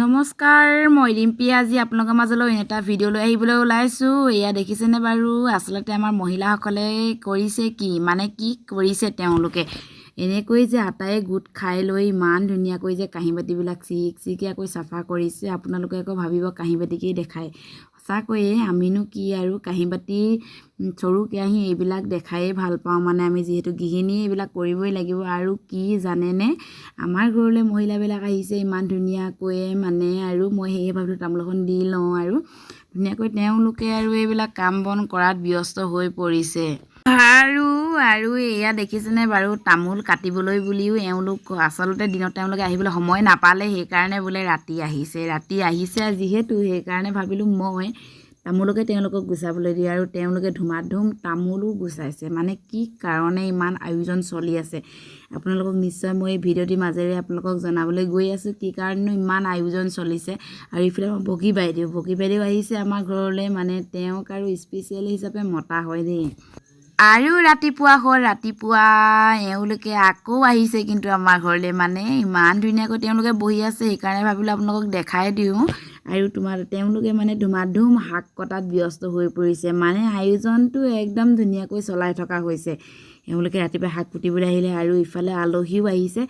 নমস্কাৰ মই ৰিম্পী আজি আপোনালোকৰ মাজলৈ এটা ভিডিঅ' লৈ আহিবলৈ ওলাইছোঁ। এয়া দেখিছেনে বাৰু আচলতে আমাৰ মহিলাসকলে কৰিছে কি কি কৰিছে তেওঁলোকে এনেকৈ যে আটাই গোট খাই লৈ ইমান ধুনীয়াকৈ যে কাঁহী বাতিবিলাক চিকিয়াকৈ চাফা কৰিছে। আপোনালোকে আকৌ ভাবিব কাঁহী বাতিকেই দেখায়, সঁচাকৈয়ে আমিনো কি আৰু কাঁহী বাতি চৰু কেৰাহী এইবিলাক দেখায়েই ভাল পাওঁ। আমি যিহেতু গৃহিণী এইবিলাক কৰিবই লাগিব। আৰু কি জানেনে, আমাৰ ঘৰলৈ মহিলাবিলাক আহিছে ইমান ধুনীয়াকৈ আৰু মই সেয়ে ভাবিলোঁ তামোল এখন দি লওঁ আৰু ধুনীয়াকৈ তেওঁলোকে আৰু এইবিলাক কাম বন কৰাত ব্যস্ত হৈ পৰিছে। আৰু এয়া দেখিছেনে বাৰু তামোল কাটিবলৈ বুলিও এওঁলোক আচলতে দিনত তেওঁলোকে আহিবলৈ সময় নাপালে, সেইকাৰণে বোলে ৰাতি আহিছে যিহেতু সেইকাৰণে ভাবিলোঁ মই তামোলকে তেওঁলোকক গুচাবলৈ দিয়ে। আৰু তেওঁলোকে ধুমাধুম তামোলো গুচাইছে। কি কাৰণে ইমান আয়োজন চলি আছে আপোনালোকক নিশ্চয় মই এই ভিডিঅ'টিৰ মাজেৰে আপোনালোকক জনাবলৈ গৈ আছোঁ কি কাৰণে ইমান আয়োজন চলিছে। আৰু ইফালে বগী বাইদেউ আহিছে আমাৰ ঘৰলৈ, তেওঁক আৰু স্পেচিয়েল হিচাপে মতা হয় দেই। আৰু ৰাতিপুৱা এওঁলোকে আকৌ আহিছে কিন্তু আমাৰ ঘৰলৈ ইমান ধুনীয়াকৈ তেওঁলোকে বহি আছে, সেইকাৰণে ভাবিলোঁ আপোনালোকক দেখাই দিওঁ। আৰু তেওঁলোকে ধুমাধুম শাক কটাত ব্যস্ত হৈ পৰিছে। আয়োজনটো একদম ধুনীয়াকৈ চলাই থকা হৈছে। এওঁলোকে ৰাতিপুৱা শাক কুটিবলৈ আহিলে আৰু ইফালে আলহীও আহিছে।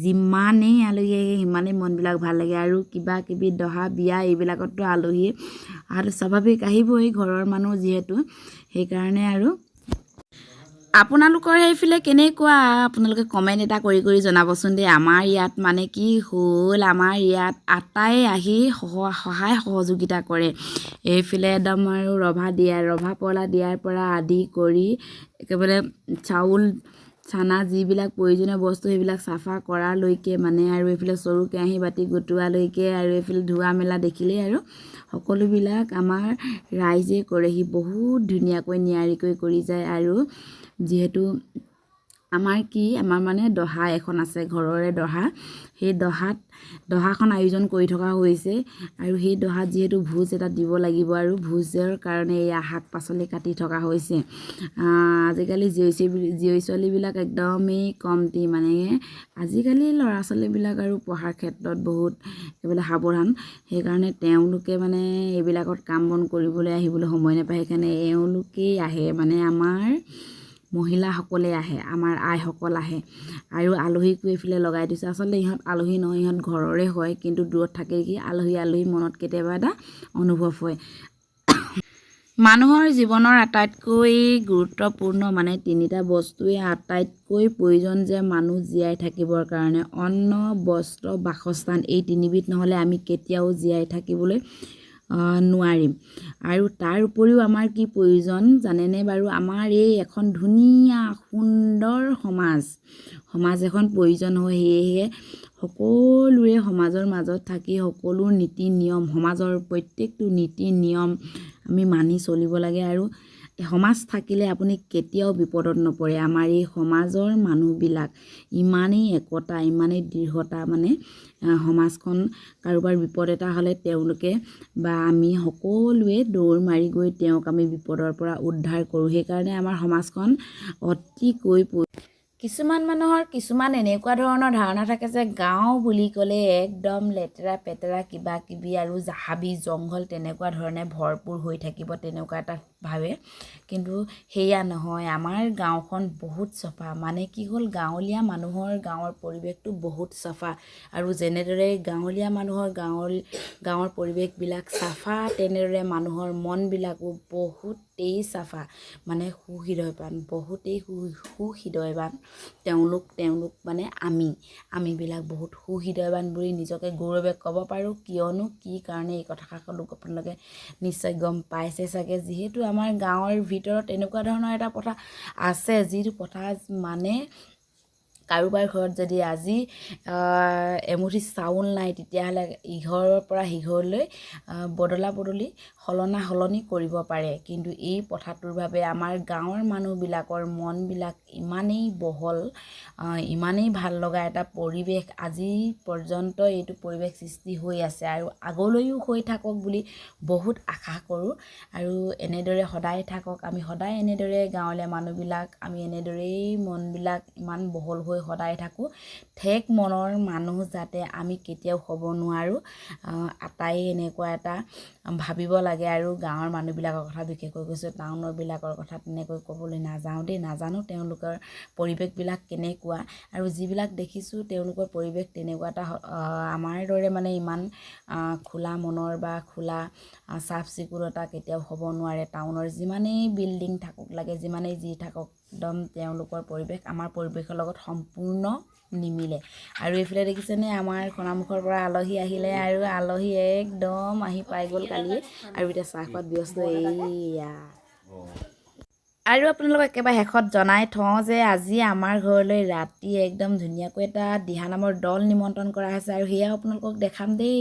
যিমানেই আলহী আহে সিমানেই মনবিলাক ভাল লাগে। আৰু কিবা কিবি দহা বিয়া এইবিলাকততো আলহী অহাটো স্বাভাৱিক, আহিবই ঘৰৰ মানুহ যিহেতু, সেইকাৰণে। আৰু আপোনালোকৰ সেইফালে কেনেকুৱা আপোনালোকে কমেণ্ট এটা কৰি জনাবচোন দেই। আমাৰ ইয়াত কি হ'ল, আমাৰ ইয়াত আটাই আহি সহায় সহযোগিতা কৰে। এইফালে একদম আৰু ৰভা পলা দিয়াৰ পৰা আদি কৰি একেবাৰে চাউল চানা যিবিলাক প্ৰয়োজনীয় বস্তু সেইবিলাক চাফা কৰালৈকে আৰু এইফালে চৰু কেৰাহী বাতি গোটোৱালৈকে আৰু এইফালে ধোৱা মেলা দেখিলেই আৰু সকলোবিলাক আমাৰ ৰাইজে কৰেহি। বহুত ধুনীয়াকৈ নিয়াৰিকৈ কৰি যায়। আৰু যিহেতু আমাৰ দহা এখন আছে, ঘৰৰে দহা, সেই দহাখন আয়োজন কৰি থকা হৈছে। আৰু সেই দহাত যিহেতু ভোজ এটা দিব লাগিব আৰু ভোজৰ কাৰণে এয়া শাক পাচলি কাটি থকা হৈছে। আজিকালি জীয়ৰী ছোৱালীবিলাক একদমেই কমটি, আজিকালি ল'ৰা ছোৱালীবিলাক আৰু পঢ়াৰ ক্ষেত্ৰত বহুত এইবিলাক সাৱধান, সেইকাৰণে তেওঁলোকে এইবিলাকত কাম বন কৰিবলৈ আহিবলৈ সময় নাপায়। সেইকাৰণে এওঁলোকেই আহে, আমাৰ মহিলাসকলে আহে, আমাৰ আইসকল আহে। আৰু আলহীকো এইফালে লগাই দিছে। আচলতে ইহঁত আলহী নহয়, ইহঁত ঘৰৰে হয়, কিন্তু দূৰত থাকে কি আলহী মনত কেতিয়াবা এটা অনুভৱ হয়। মানুহৰ জীৱনৰ আটাইতকৈ গুৰুত্বপূৰ্ণ তিনিটা বস্তুৱে আটাইতকৈ প্ৰয়োজন যে মানুহ জীয়াই থাকিবৰ কাৰণে: অন্ন, বস্ত্ৰ, বাসস্থান। এই তিনিবিধ নহ'লে আমি কেতিয়াও জীয়াই থাকিবলৈ নোৱাৰিম। আৰু তাৰ উপৰিও আমাৰ কি প্ৰয়োজন জানেনে বাৰু? আমাৰ এই এখন ধুনীয়া সুন্দৰ সমাজ এখন প্ৰয়োজন হয়। সেয়েহে সকলোৰে সমাজৰ মাজত থাকি সকলো নীতি নিয়ম, সমাজৰ প্ৰত্যেকটো নীতি নিয়ম আমি মানি চলিব লাগে। আৰু সমাজ থাকিলে আপুনি কেতিয়াও বিপদত নপৰে। আমাৰ এই সমাজৰ মানুহবিলাক ইমানেই একতা, ইমানেই দৃঢ়তা, সমাজখন কাৰোবাৰ বিপদ এটা হ'লে তেওঁলোকে বা আমি সকলোৱে দৌৰ মাৰি গৈ তেওঁক আমি বিপদৰ পৰা উদ্ধাৰ কৰোঁ। সেইকাৰণে আমাৰ সমাজখন অতিকৈ কিছুমান মানুহৰ এনেকুৱা ধৰণৰ ধাৰণা থাকে যে গাঁও বুলি ক'লে একদম লেতেৰা পেতেৰা কিবা কিবি আৰু হাবি জংঘল তেনেকুৱা ধৰণে ভৰপূৰ হৈ থাকিব, তেনেকুৱা এটা ভাবে। কিন্তু সেয়া নহয়, আমাৰ গাঁওখন বহুত চাফা। কি হ'ল, গাঁৱলীয়া মানুহৰ গাঁৱৰ পৰিৱেশটো বহুত চাফা। আৰু যেনেদৰে গাঁৱলীয়া মানুহৰ গাঁৱৰ পৰিৱেশবিলাক চাফা, তেনেদৰে মানুহৰ মনবিলাকো বহুতেই চাফা, সুহৃদয়বান, বহুতেই সুহৃদয়বান। তেওঁলোক আমিবিলাক বহুত সুহৃদয়বান বুলি নিজকে গৌৰৱে ক'ব পাৰোঁ। কিয়নো কি কাৰণে এই কথাষাৰ আপোনালোকে নিশ্চয় গম পাইছে চাগে। যিহেতু আমাৰ গাঁৱৰ ভিতৰত এনেকুৱা ধৰণৰ এটা প্ৰথা আছে, যিটো প্ৰথা কাৰোবাৰ ঘৰত যদি আজি এমুঠি চাউল নাই, তেতিয়াহ'লে ইঘৰৰ পৰা সিঘৰলৈ সলনি কৰিব পাৰে। কিন্তু এই প্ৰথাটোৰ বাবে আমাৰ গাঁৱৰ মানুহবিলাকৰ মনবিলাক ইমানেই বহল, ইমানেই ভাল লগা এটা পৰিৱেশ আজি পৰ্যন্ত এইটো পৰিৱেশ সৃষ্টি হৈ আছে। আৰু আগলৈও হৈ থাকক বুলি বহুত আশা কৰোঁ। আৰু এনেদৰে সদায় থাকক, আমি সদায় এনেদৰে গাঁৱলীয়া মানুহবিলাক আমি এনেদৰেই মনবিলাক ইমান বহল হৈ হৈ সদায় থাকোঁ ঠেক মনৰ মানুহ যাতে আমি কেতিয়াও হ'ব নোৱাৰোঁ আটাই এনেকুৱা এটা ভাবিব লাগে আৰু গাঁৱৰ মানুহবিলাকৰ কথা বিশেষকৈ কৈছোঁ টাউনৰবিলাকৰ কথা তেনেকৈ ক'বলৈ নাযাওঁ দেই নাজানো তেওঁলোকৰ পৰিৱেশবিলাক কেনেকুৱা আৰু যিবিলাক দেখিছোঁ তেওঁলোকৰ পৰিৱেশ তেনেকুৱা এটা আমাৰ দৰে মানে ইমান খোলা মনৰ বা খোলা চাফ চিকুণতা কেতিয়াও হ'ব নোৱাৰে টাউনৰ যিমানেই বিল্ডিং থাকক লাগে যিমানেই যি থাকক একদম তেওঁলোকৰ পৰিৱেশ আমাৰ পৰিৱেশৰ লগত সম্পূৰ্ণ নিমিলে আৰু এইফালে দেখিছেনে আমাৰ খনামুখৰ পৰা আলহী আহিলে আৰু আলহী একদম আহি পাই গ'ল কালি আৰু এতিয়া চাহ খোৱাত ব্যস্ত এইয়া আৰু আপোনালোকক একেবাৰে শেষত জনাই থওঁ যে আজি আমাৰ ঘৰলৈ ৰাতি একদম ধুনীয়াকৈ এটা দিহানামৰ দল নিমন্ত্ৰণ কৰা হৈছে আৰু সেয়া আপোনালোকক দেখাম দেই